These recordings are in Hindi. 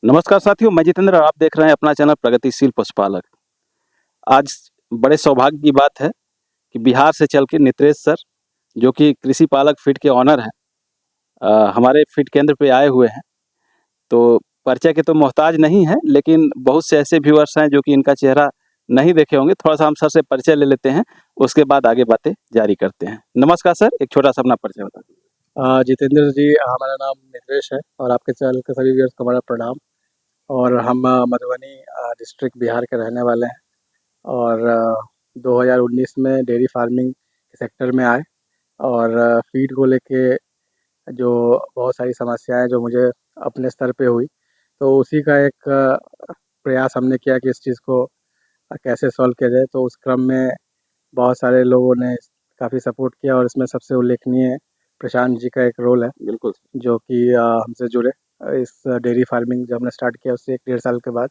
नमस्कार साथियों, मैं जितेंद्र और आप देख रहे हैं अपना चैनल प्रगतिशील पशुपालक। आज बड़े सौभाग्य की बात है कि बिहार से चल के नितेश सर, जो कि कृषि पालक फीड के ऑनर हैं, हमारे फीड केंद्र पे आए हुए हैं। तो परिचय के तो मोहताज नहीं हैं, लेकिन बहुत से ऐसे व्यूअर्स हैं जो कि इनका चेहरा नहीं देखे होंगे। थोड़ा-सा हम सर से परिचय ले लेते हैं, उसके बाद आगे बातें जारी करते हैं। नमस्कार सर, एक छोटा-सा अपना परिचय बता दीजिए। जितेंद्र जी, हमारा नाम नितेश है और आपके चैनल के सभी व्यूअर्स को हमारा प्रणाम। और हम मधुबनी डिस्ट्रिक्ट बिहार के रहने वाले हैं और 2019 में डेयरी फार्मिंग के सेक्टर में आए और फीड को लेके जो बहुत सारी समस्याएं जो मुझे अपने स्तर पे हुई, तो उसी का एक प्रयास हमने किया कि इस चीज़ को कैसे सॉल्व किया जाए। तो उस क्रम में बहुत सारे लोगों ने काफ़ी सपोर्ट किया और इसमें सबसे उल्लेखनीय प्रशांत जी का एक रोल है, बिल्कुल। जो कि हमसे जुड़े इस डेयरी फार्मिंग जब हमने स्टार्ट किया उससे 1 डेढ़ साल के बाद।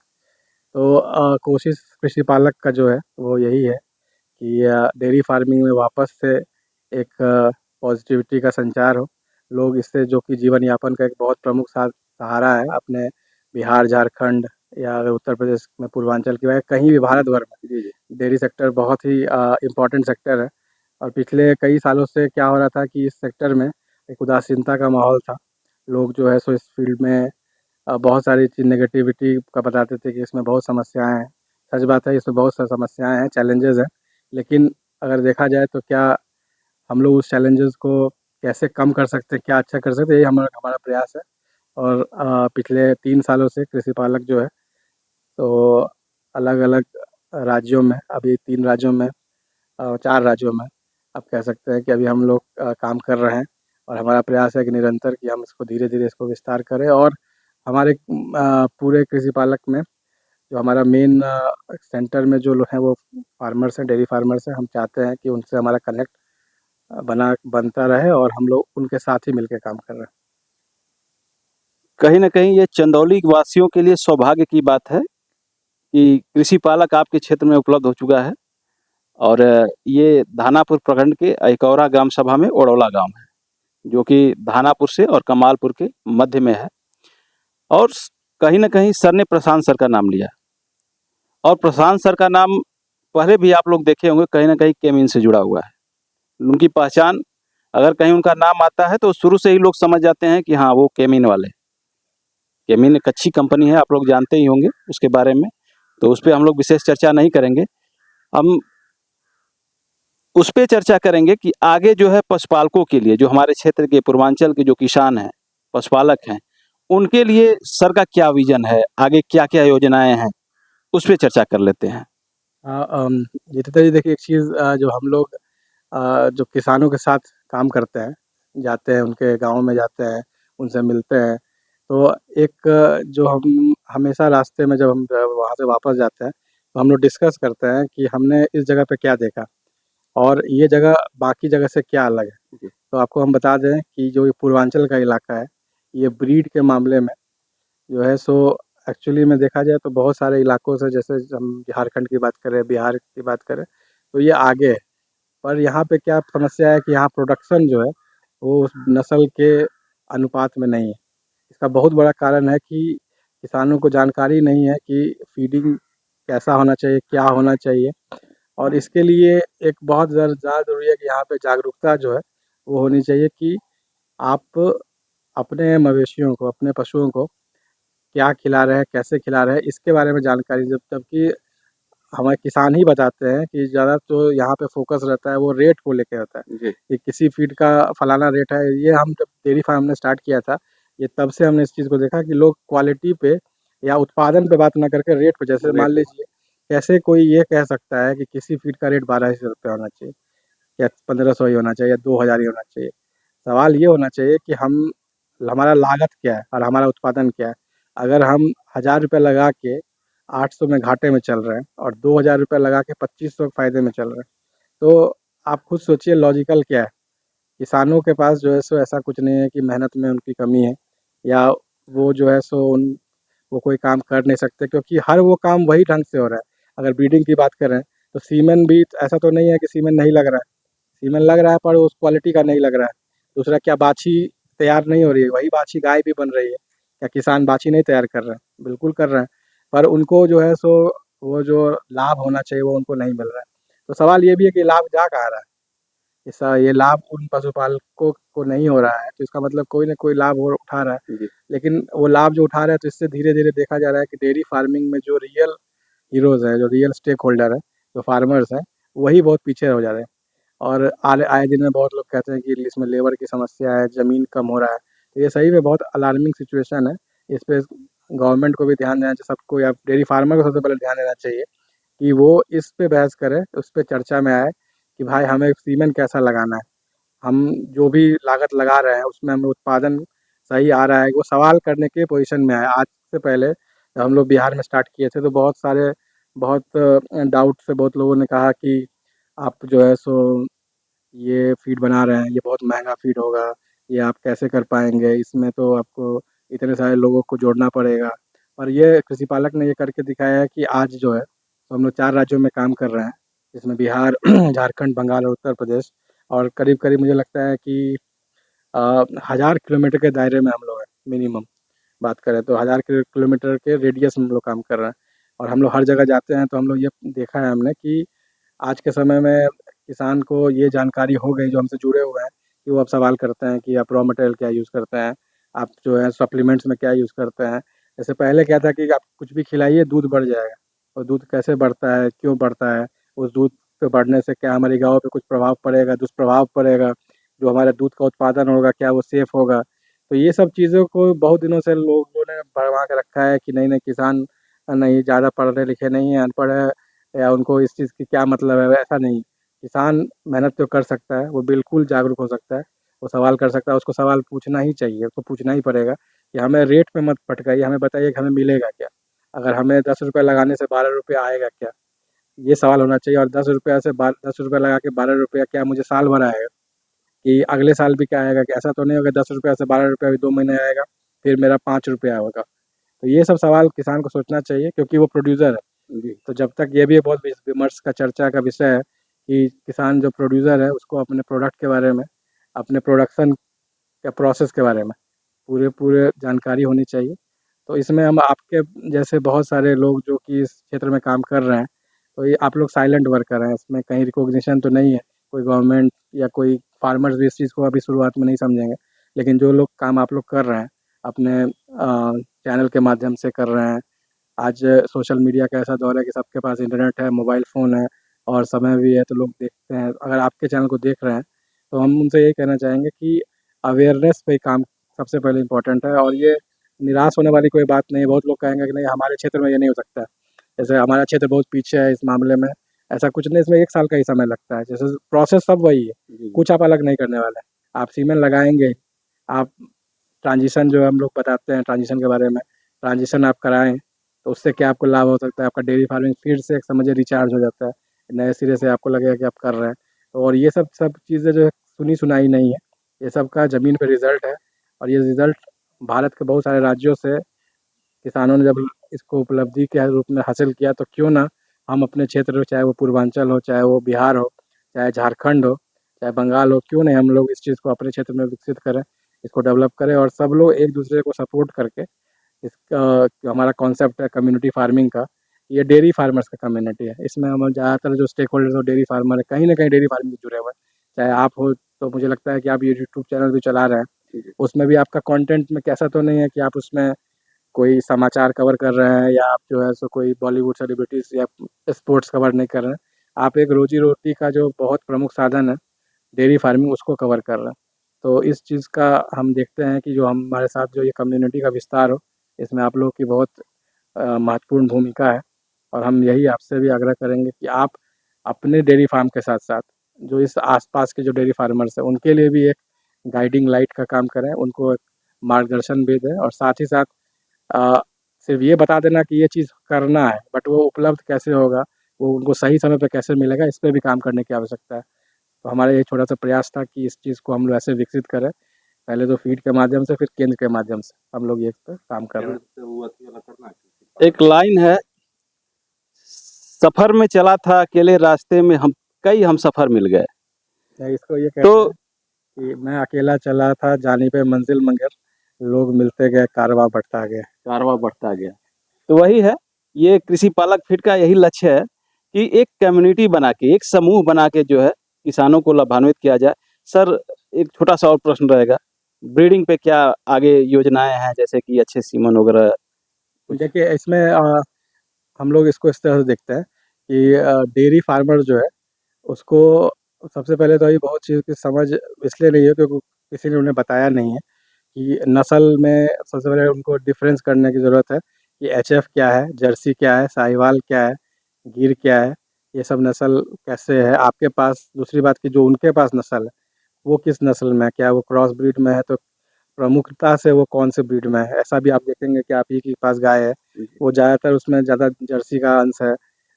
तो कोशिश कृषि पालक का जो है वो यही है कि डेयरी फार्मिंग में वापस से एक पॉजिटिविटी का संचार हो। लोग इससे जो कि जीवन यापन का एक बहुत प्रमुख सहारा है अपने बिहार, झारखंड या अगर उत्तर प्रदेश में पूर्वांचल की बात कहीं भी भारत भर में जी, जी। डेयरी सेक्टर बहुत ही इम्पोर्टेंट सेक्टर है। और पिछले कई सालों से क्या हो रहा था कि इस सेक्टर में एक उदासीनता का माहौल था। लोग जो है सो इस फील्ड में बहुत सारी चीज़ नेगेटिविटी का बताते थे कि इसमें बहुत समस्याएँ हैं। सच बात है, इसमें बहुत सा समस्याएँ हैं, चैलेंजेज़ हैं। लेकिन अगर देखा जाए तो क्या हम लोग उस चैलेंजेज़ को कैसे कम कर सकते हैं, क्या अच्छा कर सकते हैं, यही हमारा हमारा प्रयास है। और पिछले 3 सालों से कृषि पालक जो है तो अलग-अलग राज्यों में, अभी 3 राज्यों में 4 राज्यों में आप कह सकते हैं कि अभी हम लोग काम कर रहे हैं। और हमारा प्रयास है कि निरंतर कि हम इसको धीरे-धीरे इसको विस्तार करें और हमारे पूरे कृषि पालक में जो हमारा मेन सेंटर में जो लोग हैं वो फार्मर्स हैं, डेयरी फार्मर्स हैं। हम चाहते हैं कि उनसे हमारा कनेक्ट बनता रहे और हम लोग उनके साथ ही मिलके काम कर रहे हैं। कहीं न कहीं ये चंदौली वासियों के लिए सौभाग्य की बात है कि कृषि पालक आपके क्षेत्र में उपलब्ध हो चुका है। और ये धानापुर प्रखंड के अहिकौरा ग्राम सभा में ओड़ौला गाँव है, जो कि धानापुर से और कमालपुर के मध्य में है। और कहीं न कहीं सर ने प्रशांत सर का नाम लिया, और प्रशांत सर का नाम पहले भी आप लोग देखे होंगे, कहीं न कहीं केमिन से जुड़ा हुआ है। उनकी पहचान, अगर कहीं उनका नाम आता है तो शुरू से ही लोग समझ जाते हैं कि हाँ, वो केमिन वाले। केमिन एक अच्छी कंपनी है, आप लोग जानते ही होंगे उसके बारे में, तो उस पे हम लोग विशेष चर्चा नहीं करेंगे। हम उस पे चर्चा करेंगे कि आगे जो है पशुपालकों के लिए, जो हमारे क्षेत्र के पूर्वांचल के जो किसान हैं, पशुपालक हैं, उनके लिए सर का क्या विज़न है, आगे क्या-क्या योजनाएँ हैं, उस पे चर्चा कर लेते हैं। जितेंद्र जी, देखिए एक चीज़ जो हम लोग जो किसानों के साथ काम करते हैं, जाते हैं उनके गाँव में जाते हैं, उनसे मिलते हैं, तो एक जो हम हमेशा रास्ते में जब हम वहाँ से वापस जाते हैं, तो हम लोग डिस्कस करते हैं कि हमने इस जगह पे क्या देखा और ये जगह बाकी जगह से क्या अलग है। जी। तो आपको हम बता दें कि जो ये पूर्वांचल का इलाका है, ये ब्रीड के मामले में जो है सो एक्चुअली में देखा जाए तो बहुत सारे इलाकों से, जैसे हम झारखंड की बात करें, बिहार की बात करें, तो ये आगे है। पर यहाँ पे क्या समस्या है कि यहाँ प्रोडक्शन जो है वो उस नस्ल के अनुपात में नहीं है। इसका बहुत बड़ा कारण है कि किसानों को जानकारी नहीं है कि फीडिंग कैसा होना चाहिए, क्या होना चाहिए। और इसके लिए एक बहुत ज़्यादा ज़रूरी है कि यहाँ पे जागरूकता जो है वो होनी चाहिए कि आप अपने मवेशियों को, अपने पशुओं को क्या खिला रहे हैं, कैसे खिला रहे हैं, इसके बारे में जानकारी, जबकि हमारे किसान ही बताते हैं कि ज़्यादा तो यहाँ पे फ़ोकस रहता है वो रेट को लेके रहता है जी। कि किसी फ़ीड का फलाना रेट है। ये हम जब डेयरी फार्म हमने स्टार्ट किया था, ये तब से हमने इस चीज़ को देखा कि लोग क्वालिटी पे या उत्पादन पे बात ना करके रेट पे, जैसे मान लीजिए कैसे कोई ये कह सकता है कि किसी फ़ीड का रेट 1200 रुपये होना चाहिए या 1500 ही होना चाहिए या 2000 ही होना चाहिए। सवाल ये होना चाहिए कि हम हमारा लागत क्या है और हमारा उत्पादन क्या है। अगर हम 1000 रुपये लगा के 800 में घाटे में चल रहे हैं और 2000 रुपये लगा के 2500 फ़ायदे में चल रहे हैं, तो आप खुद सोचिए लॉजिकल क्या है। किसानों के पास जो है सो ऐसा कुछ नहीं है कि मेहनत में उनकी कमी है या वो जो है सो वो कोई काम कर नहीं सकते, क्योंकि हर वो काम वही ढंग से हो रहा है। अगर ब्रीडिंग की बात करें तो सीमेन भी ऐसा तो नहीं है कि सीमेन नहीं लग रहा है, सीमेन लग रहा है पर उस क्वालिटी का नहीं लग रहा है। दूसरा क्या बाछी तैयार नहीं हो रही है, वही बाछी गाय भी बन रही है। क्या किसान बाछी नहीं तैयार कर रहे हैं? बिल्कुल कर रहे हैं, पर उनको जो है सो वो जो लाभ होना चाहिए वो उनको नहीं मिल रहा है। तो सवाल ये भी है कि लाभ जा कहाँ रहा है? ऐसा ये लाभ उन पशुपालकों को नहीं हो रहा है, तो इसका मतलब कोई न कोई लाभ वो उठा रहा है। जी। लेकिन वो लाभ जो उठा रहा है तो इससे धीरे-धीरे देखा जा रहा है कि डेयरी फार्मिंग में जो रियल हीरोज़ हैं, जो रियल स्टेक होल्डर हैं, जो फार्मर्स हैं, वही बहुत पीछे हो जा रहे हैं। और आए दिन में बहुत लोग कहते हैं कि इसमें लेबर की समस्या है, ज़मीन कम हो रहा है। तो ये सही में बहुत अलार्मिंग सिचुएशन है। इस पे गवर्नमेंट को भी ध्यान देना चाहिए, सबको या डेयरी फार्मर को सबसे पहले ध्यान देना चाहिए कि वो इस पे बहस करे, उस पे चर्चा में आए कि भाई हमें सीमेंट कैसा लगाना है। हम जो भी लागत लगा रहे हैं उसमें हमें उत्पादन सही आ रहा है, वो सवाल करने के पोजीशन में आए। आज से पहले जब हम लोग बिहार में स्टार्ट किए थे तो बहुत सारे बहुत डाउट से बहुत लोगों ने कहा कि आप जो है सो ये फ़ीड बना रहे हैं, ये बहुत महँगा फ़ीड होगा, ये आप कैसे कर पाएँगे? इसमें तो आपको इतने सारे लोगों को जोड़ना पड़ेगा। और ये कृषि पालक ने ये करके दिखाया है कि आज जो है, तो हम लोग 4 राज्यों में काम कर रहे हैं, जिसमें बिहार, झारखंड, बंगाल और उत्तर प्रदेश। और करीब-करीब मुझे लगता है कि 1000 किलोमीटर के दायरे में हम लोग हैं, मिनिमम बात करें तो 1000 किलोमीटर के रेडियस में हम लोग काम कर रहे हैं। और हम लोग हर जगह जाते हैं तो हम लोग ये देखा है हमने कि आज के समय में किसान को ये जानकारी हो गई जो हमसे जुड़े हुए हैं कि वो अब सवाल करते हैं कि आप रॉ मटेरियल क्या यूज़ करते हैं, आप जो है सप्लीमेंट्स में क्या यूज़ करते हैं। जैसे पहले क्या था कि आप कुछ भी खिलाइए दूध बढ़ जाएगा, और दूध कैसे बढ़ता है, क्यों बढ़ता है, उस दूध के बढ़ने से क्या हमारी गाँव पे कुछ प्रभाव पड़ेगा, दुष्प्रभाव पड़ेगा, जो हमारे दूध का उत्पादन होगा क्या वो सेफ़ होगा। तो ये सब चीज़ों को बहुत दिनों से लोगों ने बढ़वा के रखा है कि नहीं किसान नहीं ज़्यादा पढ़े लिखे नहीं हैं, अनपढ़ है, या उनको इस चीज़ की क्या मतलब है, ऐसा नहीं। किसान मेहनत तो कर सकता है, वो बिल्कुल जागरूक हो सकता है, वो सवाल कर सकता है, उसको सवाल पूछना ही चाहिए, उसको पूछना ही पड़ेगा कि हमें रेट पे मत भटकाइए, हमें बताइए कि हमें मिलेगा क्या? अगर हमें ₹10 लगाने से ₹12 आएगा क्या? ये सवाल होना चाहिए। और ₹10 लगा के ₹12 क्या मुझे साल भर आएगा? कि अगले साल भी क्या आएगा? कि ऐसा तो नहीं होगा ₹10 से ₹12 अभी 2 महीने आएगा, फिर मेरा ₹5 होगा। तो ये सब सवाल किसान को सोचना चाहिए क्योंकि वो प्रोड्यूसर है। जी। तो जब तक ये भी बहुत विमर्श का चर्चा का विषय है कि किसान जो प्रोड्यूसर है उसको अपने प्रोडक्ट के बारे में, अपने प्रोडक्शन या प्रोसेस के बारे में पूरे पूरे जानकारी होनी चाहिए। तो इसमें हम आपके जैसे बहुत सारे लोग जो कि इस क्षेत्र में काम कर रहे हैं, तो ये आप लोग साइलेंट वर्कर हैं, इसमें कहीं रिकॉग्निशन तो नहीं है, कोई गवर्नमेंट या कोई फार्मर्स भी इस चीज़ को अभी शुरुआत में नहीं समझेंगे। लेकिन जो लोग काम आप लोग कर रहे हैं, अपने चैनल के माध्यम से कर रहे हैं। आज सोशल मीडिया का ऐसा दौर है कि सबके पास इंटरनेट है, मोबाइल फ़ोन है और समय भी है तो लोग देखते हैं। अगर आपके चैनल को देख रहे हैं, तो हम उनसे यही कहना चाहेंगे कि अवेयरनेस पे काम सबसे पहले इम्पोर्टेंट है। और ये निराश होने वाली कोई बात नहीं है। बहुत लोग कहेंगे कि नहीं हमारे क्षेत्र में ये नहीं हो सकता है। जैसे हमारा क्षेत्र बहुत पीछे है इस मामले में, ऐसा कुछ नहीं, इसमें 1 साल का ही समय लगता है। जैसे प्रोसेस सब वही है, जी। कुछ आप अलग नहीं करने वाले हैं। आप सीमेंट लगाएँगे, आप ट्रांज़िशन जो हम लोग बताते हैं ट्रांज़िशन के बारे में, ट्रांज़िशन आप कराएँ, तो उससे क्या आपको लाभ हो सकता है? आपका डेयरी फार्मिंग फिर से एक समझिए रिचार्ज हो जाता है। नए सिरे से आपको लगेगा कि आप कर रहे हैं। और ये सब सब चीज़ें जो है सुनी-सुनाई नहीं है, ये सब का ज़मीन पे रिज़ल्ट है। और ये रिज़ल्ट भारत के बहुत सारे राज्यों से किसानों ने जब इसको उपलब्धि के रूप में हासिल किया, तो क्यों ना हम अपने क्षेत्र, चाहे वो पूर्वांचल हो, चाहे वो बिहार हो, चाहे झारखंड हो, चाहे बंगाल हो, क्यों नहीं हम लोग इस चीज़ को अपने क्षेत्र में विकसित करें, इसको डेवलप करें और सब लोग एक-दूसरे को सपोर्ट करके इसका जो हमारा कॉन्सेप्ट है कम्युनिटी फार्मिंग का, ये डेयरी फार्मर्स का कम्युनिटी है। इसमें हम ज़्यादातर जो स्टेक होल्डर्स हो डेयरी फार्मर है, कहीं न कहीं डेयरी फार्मिंग से जुड़े हुए हैं। चाहे आप हो, तो मुझे लगता है कि आप ये यूट्यूब चैनल भी चला रहे हैं, उसमें भी आपका कंटेंट में कैसा तो नहीं है कि आप उसमें कोई समाचार कवर कर रहे हैं या आप जो है सो कोई बॉलीवुड सेलिब्रिटीज़ या स्पोर्ट्स कवर नहीं कर रहे हैं। आप एक रोज़ी-रोटी का जो बहुत प्रमुख साधन है, डेयरी फार्मिंग, उसको कवर कर रहे हैं। तो इस चीज़ का हम देखते हैं कि जो हमारे साथ जो ये कम्युनिटी का विस्तार हो, इसमें आप लोगों की बहुत महत्वपूर्ण भूमिका है। और हम यही आपसे भी आग्रह करेंगे कि आप अपने डेयरी फार्म के साथ-साथ जो इस आस-पास के जो डेयरी फार्मर्स हैं, उनके लिए भी एक गाइडिंग लाइट का काम करें, उनको एक मार्गदर्शन भी दें और साथ ही साथ अ, सिर्फ़ ये बता देना कि ये चीज़ करना है, बट वो उपलब्ध कैसे होगा, वो उनको सही समय पे कैसे मिलेगा, इस पे भी काम करने की आवश्यकता है। तो हमारा ये छोटा-सा प्रयास था कि इस चीज़ को हम लोग ऐसे विकसित करें, पहले तो फ़ीड के माध्यम से, फिर केंद्र के माध्यम से, हम लोग ये इस पे काम कर रहे हैं। एक लाइन है, सफ़र में चला था अकेले रास्ते में हम कई हमसफ़र मिल गए। नहीं, इसको ये तो कहते हैं कि मैं अकेला चला था जाने पे मंज़िल मगर लोग मिलते गए, कारोबार बढ़ता गया। कारवा बढ़ता गया। तो वही है, ये कृषि पालक फीड का यही लक्ष्य है कि एक कम्युनिटी बना के, एक समूह बना के जो है किसानों को लाभान्वित किया जाए। सर, एक छोटा-सा और प्रश्न रहेगा, ब्रीडिंग पे क्या आगे योजनाएँ हैं, जैसे कि अच्छे सीमन वगैरह कुछ? देखिए इसमें हम लोग इसको इस तरह से देखते हैं कि डेयरी फार्मर जो है उसको सबसे पहले तो ये बहुत चीज़ की समझ इसलिए नहीं है क्योंकि किसी ने उन्हें बताया नहीं है कि नस्ल में सबसे पहले उनको डिफरेंस करने की ज़रूरत है कि एचएफ क्या है, जर्सी क्या है, साहिवाल क्या है, गिर क्या है, ये सब नस्ल कैसे है आपके पास। दूसरी बात कि जो उनके पास नस्ल है वो किस नस्ल में है, क्या वो क्रॉस ब्रीड में है, तो प्रमुखता से वो कौन से ब्रीड में है। ऐसा भी आप देखेंगे कि आप ही के पास गाय है, वो ज़्यादातर उसमें ज़्यादा जर्सी का अंश है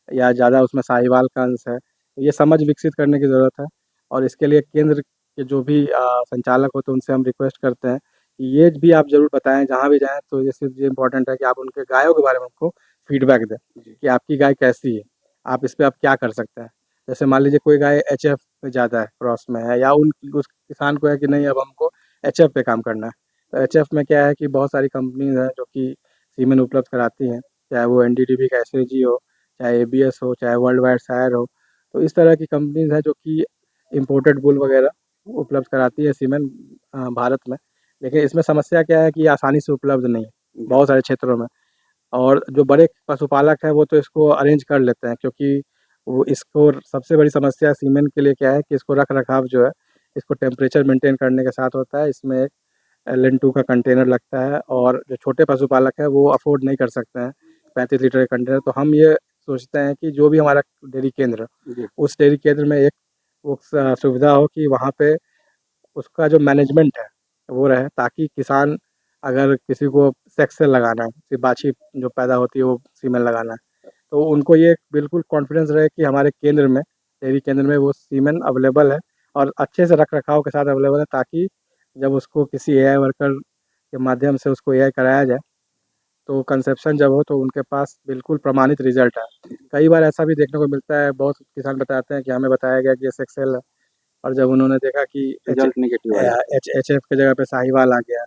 या ज़्यादा उसमें साहिवाल का अंश है। ये समझ विकसित करने की ज़रूरत है और इसके लिए केंद्र के जो भी संचालक होते हैं उनसे हम रिक्वेस्ट करते हैं कि ये भी आप ज़रूर बताएँ जहाँ भी जाएँ, तो जैसे ये इम्पोर्टेंट है कि आप उनके गायों के बारे में उनको फीडबैक दें कि आपकी गाय कैसी है, आप इस पे आप क्या कर सकते हैं। जैसे मान लीजिए कोई गाय एचएफ पे ज़्यादा है, क्रॉस में है, या उस किसान को है कि नहीं अब हमको एचएफ पे काम करना है। तो एचएफ में क्या है कि बहुत सारी कंपनीज़ हैं जो कि सीमेंट उपलब्ध कराती हैं, चाहे वो एनडीडीबी का एसएजी हो, चाहे एबीएस हो, चाहे वर्ल्ड वाइड शायर हो। तो इस तरह की कंपनीज़ हैं जो कि इम्पोर्टेड वूल वगैरह उपलब्ध कराती है सीमेंट भारत में। लेकिन इसमें समस्या क्या है कि ये आसानी से उपलब्ध नहीं है बहुत सारे क्षेत्रों में। और जो बड़े पशुपालक हैं वो तो इसको अरेंज कर लेते हैं क्योंकि वो इसको सबसे बड़ी समस्या सीमेंट के लिए क्या है कि इसको रख-रखाव जो है, इसको टेम्परेचर मेंटेन करने के साथ होता है। इसमें एक एल-एन-2 का कंटेनर लगता है और जो छोटे पशुपालक हैं वो अफ़ोर्ड नहीं कर सकते हैं 35 लीटर का कंटेनर। तो हम ये सोचते हैं कि जो भी हमारा डेयरी केंद्र, जी। उस डेयरी केंद्र में एक वो सुविधा हो कि वहाँ पे उसका जो मैनेजमेंट है वो रहे, ताकि किसान अगर किसी को सेक्स सेल लगाना है, किसी बाछी जो पैदा होती है वो फीमेल लगाना है, तो उनको ये बिल्कुल कॉन्फिडेंस रहे कि हमारे केंद्र में, डेयरी केंद्र में वो सीमेन अवेलेबल है और अच्छे से रख-रखाव के साथ अवेलेबल है, ताकि जब उसको किसी एआई वर्कर के माध्यम से उसको एआई कराया जाए, तो कंसेप्शन जब हो तो उनके पास बिल्कुल प्रमाणित रिज़ल्ट आए। कई बार ऐसा भी देखने को मिलता है, बहुत किसान बताते हैं कि हमें बताया गया कि ये सेक्स सेल है और जब उन्होंने देखा कि रिजल्ट नेगेटिव आया। एचएफ की जगह पे साहिवाल आ गया।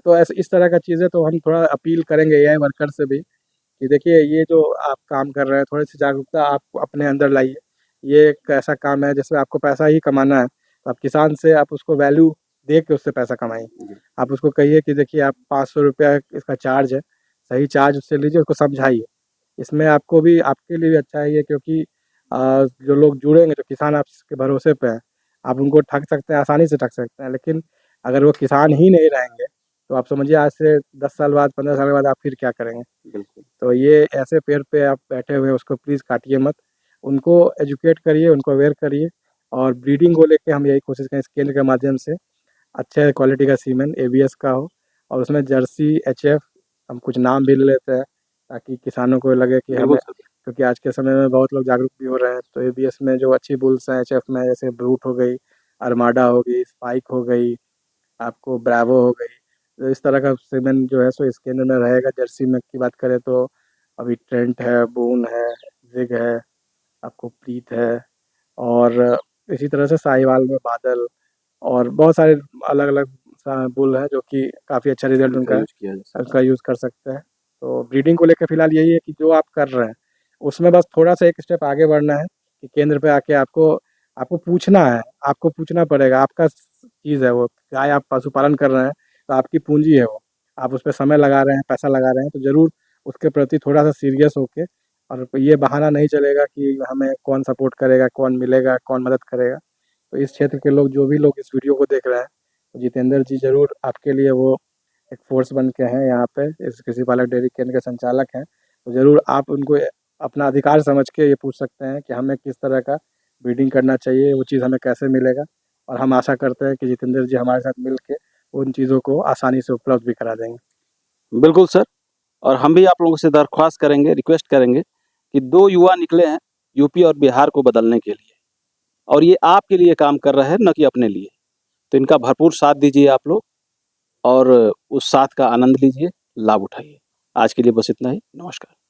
तो ऐसे इस तरह का चीज़ें तो हम थोड़ा अपील करेंगे एआई वर्कर से भी कि देखिए ये जो आप काम कर रहे हैं, थोड़ी-सी जागरूकता आप अपने अंदर लाइए। ये एक ऐसा काम है जिसमें आपको पैसा ही कमाना है, तो आप किसान से आप उसको वैल्यू दे के उससे पैसा कमाइए। जी। आप उसको कहिए कि देखिए आप ₹500 इसका चार्ज है, सही चार्ज उससे लीजिए, उसको समझाइए। इसमें आपको भी, आपके लिए भी अच्छा है ये, क्योंकि जो लोग जुड़ेंगे, जो किसान आपके भरोसे पे हैं, आप उनको ठग सकते हैं, आसानी से ठग सकते हैं। लेकिन अगर वो किसान ही नहीं रहेंगे, तो आप समझिए आज से 10 साल बाद, 15 साल बाद आप फिर क्या करेंगे? बिल्कुल। तो ये ऐसे पेड़ पे आप बैठे हुए हैं उसको प्लीज़ काटिए मत। उनको एजुकेट करिए, उनको अवेयर करिए और ब्रीडिंग को लेके हम यही कोशिश करें इस केंद्र के माध्यम से अच्छे क्वालिटी का सीमेन एबीएस का हो और उसमें जर्सी, एचएफ हम कुछ नाम भी ले लेते हैं ताकि किसानों को लगे कि बिल्कुल हमें, सर। क्योंकि आज के समय में बहुत लोग जागरूक भी हो रहे हैं। तो एबीएस में जो अच्छी बुल्स हैं, एचएफ में जैसे ब्रूट हो गई, अरमाडा हो गई, स्पाइक हो गई, आपको ब्रावो हो गई। तो इस तरह का सीमेन जो है सो इस केंद्र में रहेगा। जर्सी में की बात करें तो अभी ट्रेंट है, बून है, ज़िग है, आपको प्रीत है और इसी तरह से साहिवाल में बादल और बहुत सारे अलग-अलग सा बुल है जो कि काफ़ी अच्छा रिज़ल्ट उनका उनका है, यूज़ किया जा सकता उसका यूज़ कर सकते हैं। तो ब्रीडिंग को लेके फ़िलहाल यही है कि जो आप कर रहे हैं, उसमें बस थोड़ा-सा एक स्टेप आगे बढ़ना है कि केंद्र पे आके आपको आपको पूछना है, आपको पूछना पड़ेगा, आपका चीज़ है वो। गाय आप पशुपालन कर रहे हैं, तो आपकी पूँजी है वो। आप उसपे समय लगा रहे हैं, पैसा लगा रहे हैं, तो ज़रूर उसके प्रति थोड़ा-सा सीरियस होके, और ये बहाना नहीं चलेगा कि हमें कौन सपोर्ट करेगा, कौन मिलेगा, कौन मदद करेगा। तो इस क्षेत्र के लोग, जो भी लोग इस वीडियो को देख रहे हैं, तो जितेंद्र जी ज़रूर आपके लिए वो एक फ़ोर्स बन के हैं यहाँ पे, इस कृषि पालक डेयरी केंद्र के संचालक हैं। तो ज़रूर आप उनको अपना अधिकार समझ के ये पूछ सकते हैं कि हमें किस तरह का ब्रीडिंग करना चाहिए, वो चीज़ हमें कैसे मिलेगा, और हम आशा करते हैं कि जितेंद्र जी हमारे साथ मिल के उन चीज़ों को आसानी से उपलब्ध भी करा देंगे। है। बिल्कुल सर, और हम भी आप लोगों से दरख्वास्त करेंगे, रिक्वेस्ट करेंगे कि 2 युवा निकले हैं यूपी और बिहार को बदलने के लिए, और ये आपके लिए काम कर रहे हैं, न कि अपने लिए। तो इनका भरपूर साथ दीजिए आप लोग और उस साथ का आनंद लीजिए, लाभ उठाइए। आज के लिए बस इतना ही। नमस्कार।